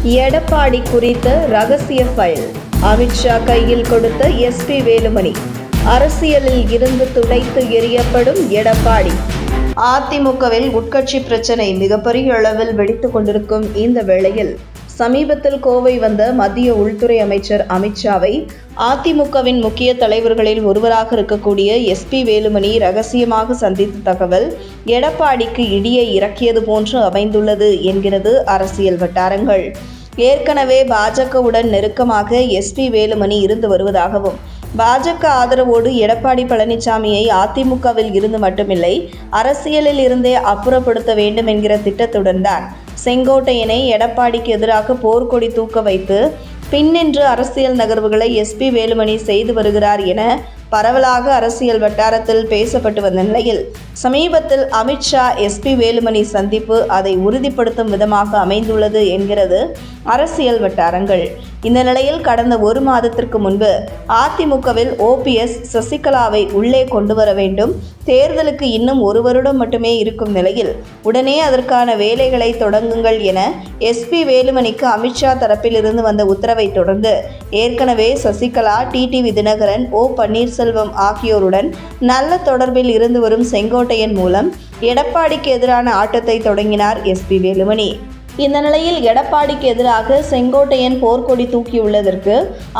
எடப்பாடி குறித்த ரகசிய ஃபைல் அமித்ஷா கையில் கொடுத்த எஸ்பி வேலுமணி. அரசியலில் இருந்து துடைத்து எறியப்படும் எடப்பாடி. அதிமுகவில் உட்கட்சி பிரச்சனை மிகப்பெரிய அளவில் வெடித்துக் கொண்டிருக்கும் இந்த வேளையில் சமீபத்தில் கோவை வந்த மத்திய உள்துறை அமைச்சர் அமித்ஷாவை அதிமுகவின் முக்கிய தலைவர்களில் ஒருவராக இருக்கக்கூடிய எஸ்பி வேலுமணி ரகசியமாக சந்தித்த தகவல் எடப்பாடிக்கு இடியை இறக்கியது போன்று அமைந்துள்ளது என்கிறது அரசியல் வட்டாரங்கள். ஏற்கனவே பாஜகவுடன் நெருக்கமாக எஸ்பி வேலுமணி இருந்து வருவதாகவும் பாஜக ஆதரவோடு எடப்பாடி பழனிசாமியை அதிமுகவில் இருந்து மட்டுமில்லை அரசியலில் இருந்தே அப்புறப்படுத்த வேண்டும் என்கிற திட்டத்துடன் தான் செங்கோட்டையனை எடப்பாடிக்கு எதிராக போர்க்கொடி தூக்க வைத்து பின்னின்று அரசியல் நகர்வுகளை எஸ்பி வேலுமணி செய்து வருகிறார் என பரவலாக அரசியல் வட்டாரத்தில் பேசப்பட்டு வந்த நிலையில் சமீபத்தில் அமித்ஷா எஸ்பி வேலுமணி சந்திப்பு அதை உறுதிப்படுத்தும் விதமாக அமைந்துள்ளது என்கிறது அரசியல் வட்டாரங்கள். இந்த நிலையில் கடந்த ஒரு மாதத்திற்கு முன்பு அதிமுகவில் ஓபிஎஸ் சசிகலாவை உள்ளே கொண்டு வர வேண்டும், தேர்தலுக்கு இன்னும் ஒரு வருடம் மட்டுமே இருக்கும் நிலையில் உடனே அதற்கான வேலைகளை தொடங்குங்கள் என எஸ்பி வேலுமணிக்கு அமித்ஷா தரப்பில் இருந்து வந்த உத்தரவை தொடர்ந்து ஏற்கனவே சசிகலா, டிடிவி தினகரன், ஓ பன்னீர்செல்வம் ஆகியோருடன் நல்ல தொடர்பில் இருந்து வரும் செங்கோட்டையன் மூலம் எடப்பாடிக்கு எதிரான ஆட்டத்தை தொடங்கினார் எஸ்பி வேலுமணி. இந்த நிலையில் எடப்பாடிக்கு எதிராக செங்கோட்டையன் போர்க்கொடி தூக்கியுள்ளதற்கு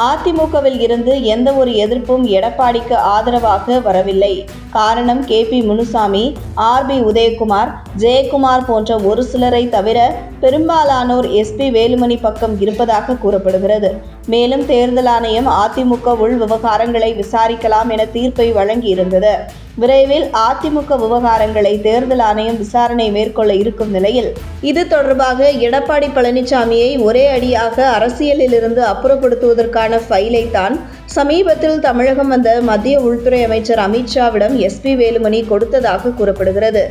அதிமுகவில் இருந்து எந்த ஒரு எதிர்ப்பும் எடப்பாடிக்கு ஆதரவாக வரவில்லை. காரணம் KP முனுசாமி, RB உதயகுமார், ஜெயக்குமார் போன்ற ஒரு சிலரை தவிர பெரும்பாலானோர் எஸ்பி வேலுமணி பக்கம் இருப்பதாக கூறப்படுகிறது. மேலும் தேர்தல் ஆணையம் அதிமுக உள் விவகாரங்களை விசாரிக்கலாம் என தீர்ப்பை வழங்கியிருந்தது. விரைவில் அதிமுக விவகாரங்களை தேர்தல் ஆணையம் விசாரணை மேற்கொள்ள இருக்கும் நிலையில் இது தொடர்பாக எடப்பாடி பழனிசாமியை ஒரே அடியாக அரசியலிலிருந்து அப்புறப்படுத்துவதற்கான ஃபைலை தான் சமீபத்தில் தமிழகம் வந்த மத்திய உள்துறை அமைச்சர் அமித்ஷாவிடம் எஸ்பி வேலுமணி கொடுத்ததாக கூறப்படுகிறது.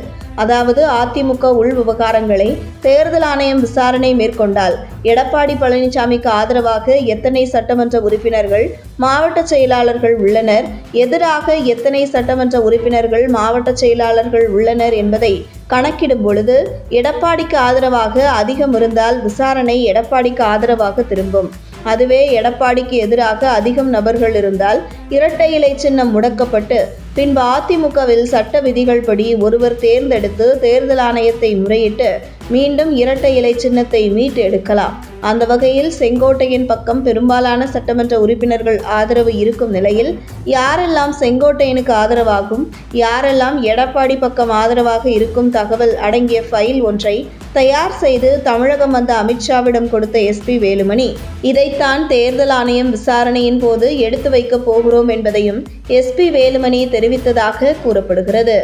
அதாவது அதிமுக உள் விவகாரங்களை தேர்தல் ஆணையம் விசாரணை மேற்கொண்டால் எடப்பாடி பழனிசாமிக்கு ஆதரவாக எத்தனை சட்டமன்ற உறுப்பினர்கள், மாவட்ட செயலாளர்கள் உள்ளனர், எதிராக எத்தனை சட்டமன்ற உறுப்பினர்கள், மாவட்ட செயலாளர்கள் உள்ளனர் என்பதை கணக்கிடும் பொழுது எடப்பாடிக்கு ஆதரவாக அதிகம் இருந்தால் விசாரணை எடப்பாடிக்கு ஆதரவாக திரும்பும். அதுவே எடப்பாடிக்கு எதிராக அதிகம் நபர்கள் இருந்தால் இரட்டை இலை சின்னம் முடக்கப்பட்டு பின்பு அதிமுகவில் சட்ட விதிகள் படி ஒருவர் தேர்ந்தெடுத்து தேர்தல் ஆணையத்தை முறையிட்டு மீண்டும் இரட்டை இலை சின்னத்தை மீட்டு எடுக்கலாம். அந்த வகையில் செங்கோட்டையின் பக்கம் பெரும்பாலான சட்டமன்ற உறுப்பினர்கள் ஆதரவு இருக்கும் நிலையில் யாரெல்லாம் செங்கோட்டையனுக்கு ஆதரவாகும், யாரெல்லாம் எடப்பாடி பக்கம் ஆதரவாக இருக்கும் தகவல் அடங்கிய ஃபைல் ஒன்றை தயார் செய்து தமிழகம் வந்த அமித்ஷாவிடம் கொடுத்த எஸ்பி வேலுமணி இதைத்தான் தேர்தல் ஆணையம் விசாரணையின் போது எடுத்து வைக்கப் போகிறோம் என்பதையும் எஸ்பி வேலுமணி தெரிவித்ததாக கூறப்படுகிறது.